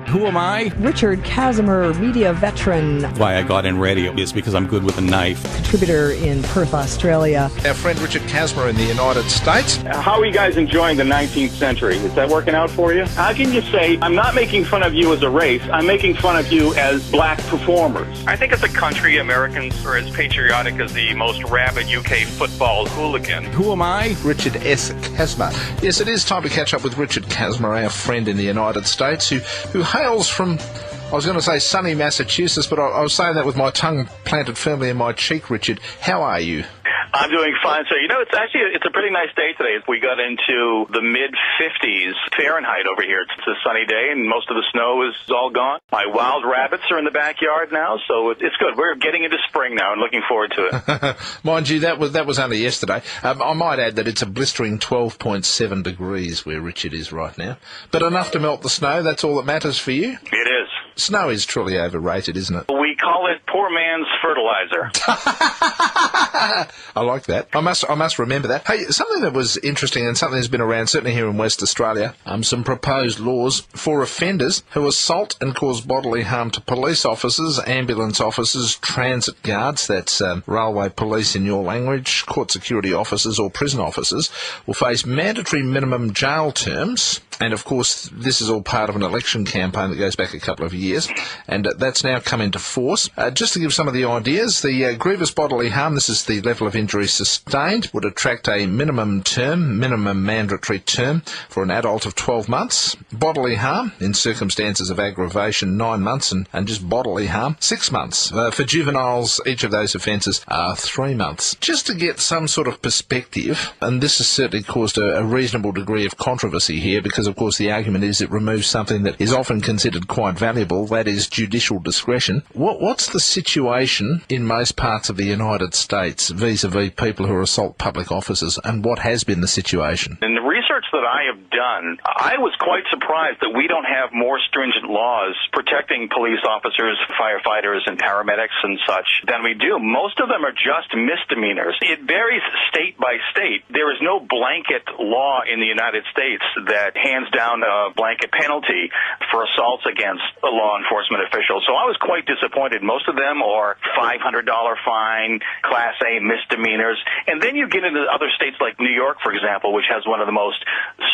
Who am I? Richard Kazimer, media veteran. Why I got in radio is because I'm good with a knife. Contributor in Perth, Australia. Our friend Richard Kazimer in the United States. How are you guys enjoying the 19th century? Is that working out for you? How can you say, I'm not making fun of you as a race, I'm making fun of you as black performers? I think as a country, Americans are as patriotic as the most rabid UK football hooligan. Who am I? Richard S. Kazimer. Yes, it is time to catch up with Richard Kazimer, our friend in the United States, who hails from, I was going to say sunny Massachusetts, but I was saying that with my tongue planted firmly in my cheek. Richard, how are you? I'm doing fine. So, it's a pretty nice day today. We got into the mid-50s Fahrenheit over here. It's a sunny day, and most of the snow is all gone. My wild rabbits are in the backyard now, so it's good. We're getting into spring now and looking forward to it. Mind you, that was only yesterday. I might add that it's a blistering 12.7 degrees where Richard is right now. But enough to melt the snow, that's all that matters for you? It is. Snow is truly overrated, isn't it? We call it poor man's fertilizer. I like that. I must remember that. Hey, something that was interesting and something that's been around, certainly here in West Australia, some proposed laws for offenders who assault and cause bodily harm to police officers, ambulance officers, transit guards, that's railway police in your language, court security officers or prison officers, will face mandatory minimum jail terms. And, of course, this is all part of an election campaign that goes back a couple of years, and that's now come into force. Just to give some of the ideas, the grievous bodily harm, this is the level of injury sustained, would attract a minimum mandatory term for an adult of 12 months. Bodily harm, in circumstances of aggravation, 9 months, and just bodily harm, 6 months. For juveniles, each of those offences are 3 months. Just to get some sort of perspective, and this has certainly caused a reasonable degree of controversy here, because of course the argument is it removes something that is often considered quite valuable, that is judicial discretion. What's the situation in most parts of the United States vis-a-vis people who assault public officers, and what has been the situation? In the research that I have done, I was quite surprised that we don't have more stringent laws protecting police officers, firefighters, and paramedics and such than we do. Most of them are just misdemeanors. It varies state by state. There is no blanket law in the United States that hands down a blanket penalty for assaults against a law enforcement official. So I was quite disappointed. Most of them are $500 fine, Class A misdemeanors. And then you get into other states like New York, for example, which has one of the most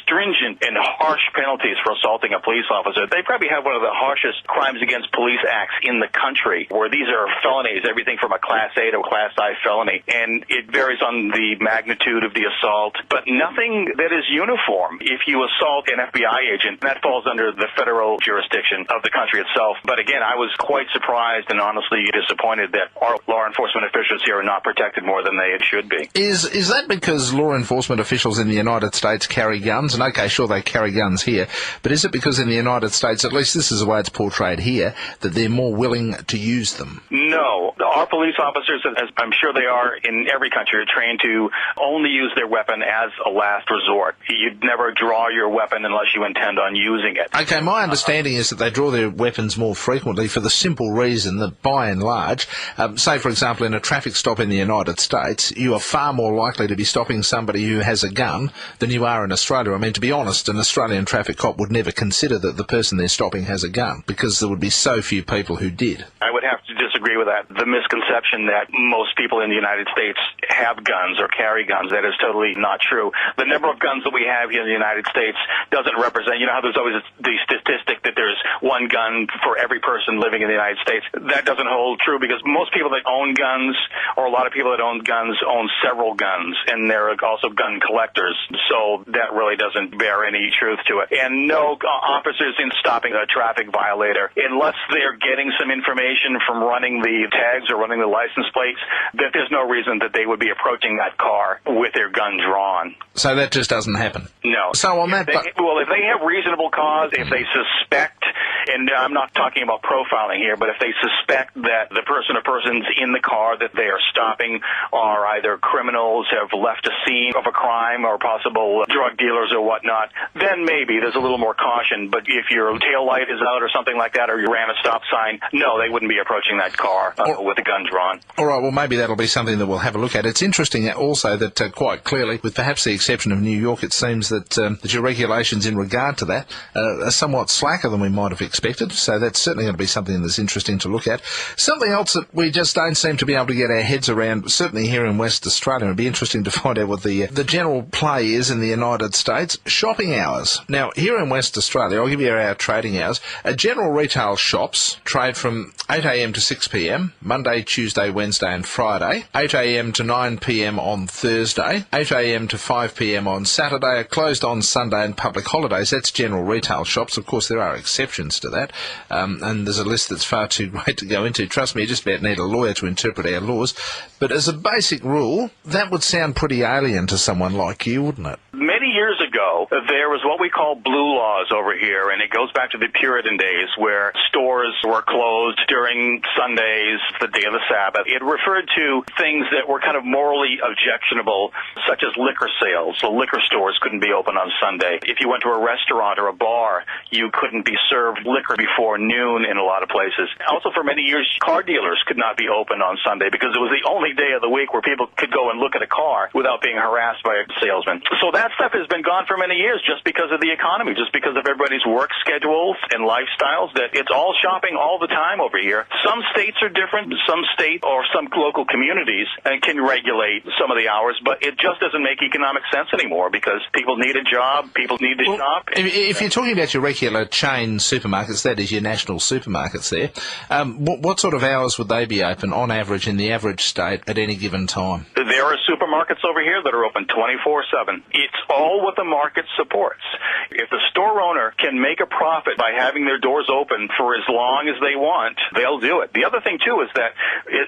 stringent and harsh penalties for assaulting a police officer. They probably have one of the harshest crimes against police acts in the country, where these are felonies, everything from a Class A to a Class I felony. And it varies on the magnitude of the assault, but nothing that is uniform. If you assault an FBI agent, that falls under the federal jurisdiction of the country itself. But again, I was quite surprised and honestly disappointed that our law enforcement officials here are not protected more than they should be. Is that because law enforcement officials in the United States carry guns? And okay, sure, they carry guns here, but is it because in the United States, at least this is the way it's portrayed here, that they're more willing to use them? No. Our police officers, as I'm sure they are in every country, are trained to only use their weapon as a last resort. You'd never draw your weapon unless you intend on using it. Okay, my understanding is that they draw their weapons more frequently for the simple reason that, by and large, say, for example, in a traffic stop in the United States, you are far more likely to be stopping somebody who has a gun than you are in Australia. I mean, to be honest, an Australian traffic cop would never consider that the person they're stopping has a gun, because there would be so few people who did. I would have to disagree with that. The misconception that most people in the United States have guns or carry guns, that is totally not true. The number of guns that we have here in the United States doesn't represent, you know how there's always the statistic that there's one gun for every person living in the United States? That doesn't hold true, because most people that own guns, or a lot of people that own guns, own several guns, and they're also gun collectors. So that really doesn't bear any truth to it. And no officers in stopping a traffic violator, unless they're getting some information from running the tags or running the license plates, that there's no reason that they would be approaching that car with their gun drawn. So that just doesn't happen? No. So on that... If they have reasonable cause, if they suspect, and I'm not talking about profiling here, but if they suspect that the person or persons in the car that they are stopping are either criminals, have left a scene of a crime, or possible drug dealers or whatnot, then maybe there's a little more caution. But if your tail light is out or something like that, or you ran a stop sign, no, they wouldn't be approaching that car with a gun drawn. All right, well, maybe that'll be something that we'll have a look at. It's interesting also that quite clearly, with perhaps the exception of New York, it seems that your regulations in regard to that are somewhat slacker than we might have expected. So that's certainly going to be something that's interesting to look at. Something else that we just don't seem to be able to get our heads around, certainly here in West Australia, it'd be interesting to find out what the general play is in the United States. Shopping hours. Now, here in West Australia, I'll give you our trading hours. General retail shops trade from 8 a.m. to 6 p.m, Monday, Tuesday, Wednesday and Friday, 8 a.m. to 9 p.m. on Thursday, 8 a.m. to 5 p.m. on Saturday, are closed on Sunday and public holidays. That's general retail shops. Of course, there are exceptions to that, and there's a list that's far too great to go into. Trust me, you just about need a lawyer to interpret our laws. But as a basic rule, that would sound pretty alien to someone like you, wouldn't it? Many years ago, there was what we call blue laws over here, and it goes back to the Puritan days where stores were closed during Sundays, the day of the Sabbath. It referred to things that were kind of morally objectionable, such as liquor sales. So liquor stores couldn't be open on Sunday. If you went to a restaurant or a bar, you couldn't be served liquor before noon in a lot of places. Also, for many years, car dealers could not be open on Sunday because it was the only day of the week where people could go and look at a car without being harassed by a salesman. So that stuff has been gone for many years just because of the economy, just because of everybody's work schedules and lifestyles, that it's all shopping all the time over here. Some states are different. Some state or some local communities can regulate some of the hours, but it just doesn't make economic sense anymore because people need a job, people need to shop. If you're talking about your regular chain supermarkets, that is your national supermarkets there, what sort of hours would they be open on average in the average state at any given time? There are supermarkets over here that are open 24/7. It's all what the market supports. If the store owner can make a profit by having their doors open for as long as they want, they'll do it. The other thing, too, is that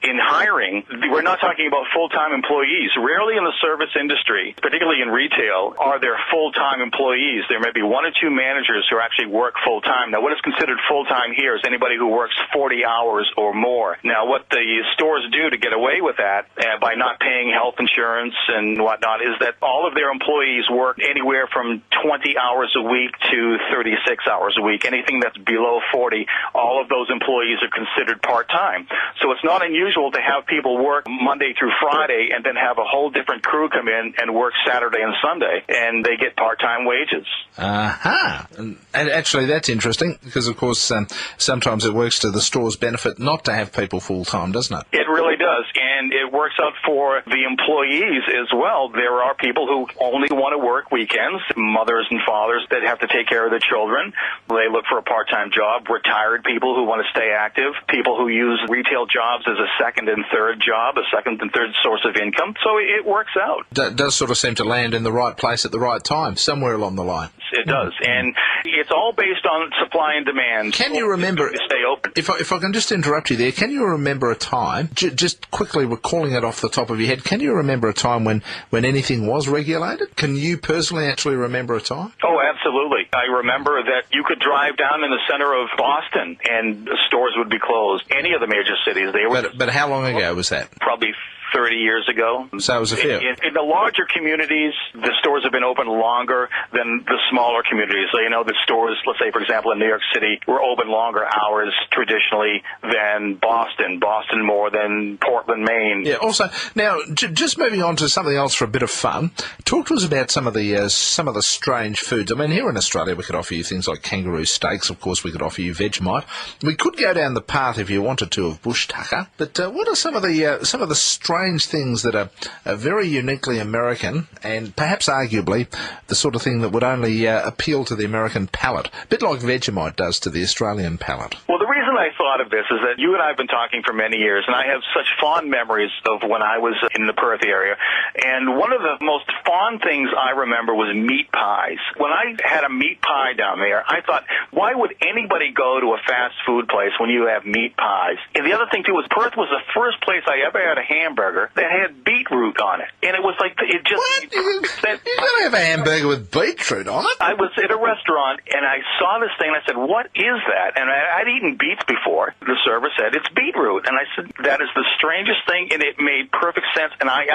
in hiring, we're not talking about full-time employees. Rarely in the service industry, particularly in retail, are there full-time employees. There may be one or two managers who actually work full-time. Now, what is considered full-time here is anybody who works 40 hours or more. Now, what the stores do to get away with that by not paying health insurance and whatnot is that all of their employees work anywhere from 20 hours a week to 36 hours a week. Anything that's below 40, all of those employees are considered part-time. So it's not unusual to have people work Monday through Friday and then have a whole different crew come in and work Saturday and Sunday, and they get part-time wages. Aha! And actually, that's interesting because, of course, sometimes it works to the store's benefit not to have people full-time, doesn't it? It really does, and it works out for the employees as well. There are people who only want to work weekends, mothers and fathers that have to take care of their children. They look for a part-time job, retired people who want to stay active, people who use retail jobs as a second and third job, a second and third source of income. So it works out. Does sort of seem to land in the right place at the right time, somewhere along the line. It does, and it's all based on supply and demand. Can you remember, stay open? If I can just interrupt you there, can you remember a time, just quickly recalling it off the top of your head, can you remember a time when anything was regulated? Can you personally actually remember a time? Oh, absolutely. I remember that you could drive down in the center of Boston and stores would be closed. Any of the major cities, they were. But how long ago was that? Probably 30 years ago. So it was a few. In the larger communities, the stores have been open longer than the smaller communities. So, the stores, let's say, for example, in New York City, were open longer hours traditionally than Boston more than Portland, Maine. Yeah, also, now, just moving on to something else for a bit of fun, talk to us about some of the strange foods. I mean, here in Australia, we could offer you things like kangaroo steaks. Of course, we could offer you Vegemite. We could go down the path, if you wanted to, of bush tucker. But what are some of the strange things that are very uniquely American and perhaps arguably the sort of thing that would only appeal to the American palate, a bit like Vegemite does to the Australian palate? Well, the reason I thought of this is that you and I have been talking for many years, and I have such fond memories of when I was in the Perth area. And one of the most fond things I remember was meat pies. When I had a meat pie down there, I thought, why would anybody go to a fast food place when you have meat pies? And the other thing, too, was Perth was the first place I ever had a hamburger that had beetroot on it. And it was like, it just... What? You don't have a hamburger with beetroot on it? I was at a restaurant, and I saw this thing, and I said, what is that? And I'd eaten beef minutes before, the server said it's beetroot. And I said, that is the strangest thing, and it made perfect sense. And I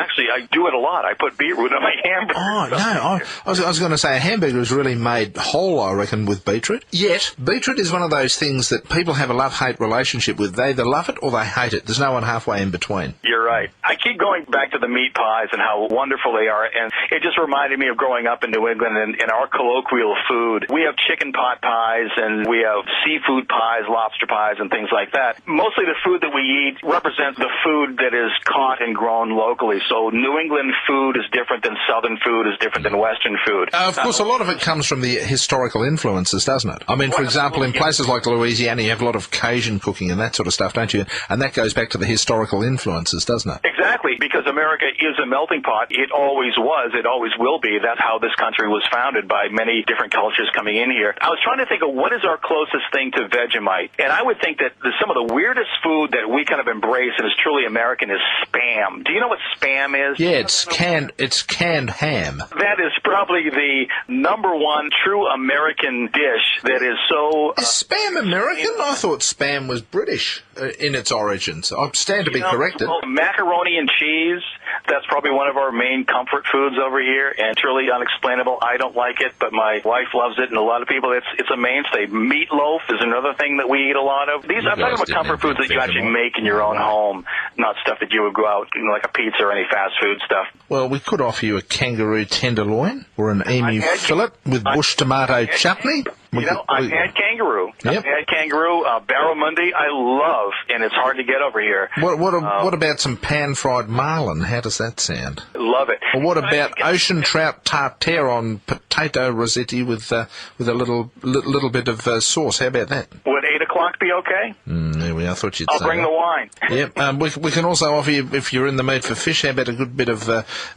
do it a lot. I put beetroot on my hamburger. Oh, no, I was going to say a hamburger is really made whole, I reckon, with beetroot. Yet, beetroot is one of those things that people have a love-hate relationship with. They either love it or they hate it. There's no one halfway in between. You're right. I keep going back to the meat pies and how wonderful they are, and it just reminded me of growing up in New England and our colloquial food. We have chicken pot pies, and we have seafood pies, lobster pies, and things like that. Mostly the food that we eat represents the food that is caught and grown locally. So New England food is different than Southern food, is different than Western food. Of course, a lot of it comes from the historical influences, doesn't it? I mean, for example, in places like Louisiana, you have a lot of Cajun cooking and that sort of stuff, don't you? And that goes back to the historical influences, doesn't it? Exactly, because America is a melting pot. It always was. It always will be. That's how this country was founded, by many different cultures coming in here. I was trying to think of what is our closest thing to Vegemite, and I would think that some of the weirdest food that we kind of embrace and is truly American is Spam. Do you know what Spam is? Yeah, it's canned ham. That is probably the number one true American dish that is so... Is Spam American? I thought Spam was British in its origins. I stand to be corrected. Well, macaroni and cheese, that's probably one of our main comfort foods over here, and truly unexplainable. I don't like it, but my wife loves it, and a lot of people, it's a mainstay. Meatloaf is another thing that we eat a lot of. I'm talking about comfort foods that you actually make in your own home, not stuff that you would go out, like a pizza or any fast food stuff. Well, we could offer you a kangaroo tenderloin or an emu fillet with bush tomato chutney. I've had kangaroo. Yep. I've had kangaroo, barramundi, I love, and it's hard to get over here. What about some pan-fried marlin? How does that sound? Love it. Or what about ocean trout tartare on potato rossetti with a little bit of sauce? How about that? Would 8 o'clock be okay? There we are. I thought you'd say I'll bring the wine. Yep. We can also offer you, if you're in the mood for fish, how about a good bit of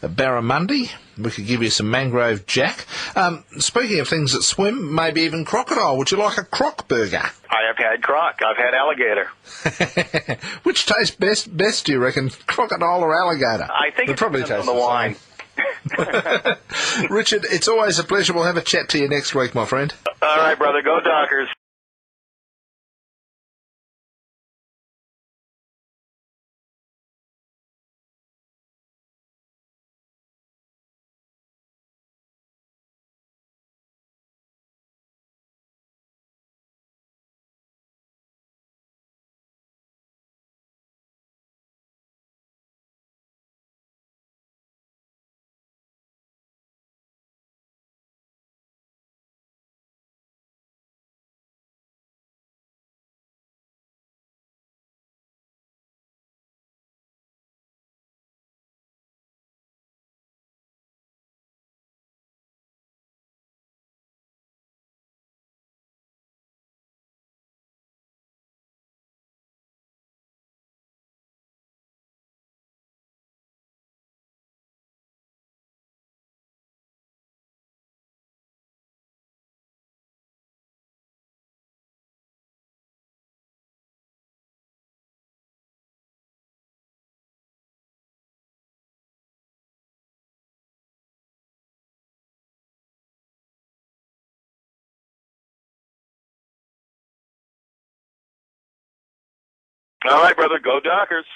barramundi? We could give you some mangrove jack. Speaking of things that swim, maybe even crocodile. Would you like a croc burger? I have had croc. I've had alligator. Which tastes best, do you reckon, crocodile or alligator? I think it it probably depends tastes on the wine. Richard, it's always a pleasure. We'll have a chat to you next week, my friend. All right, brother. Go Dockers. All right, brother. Go Dockers.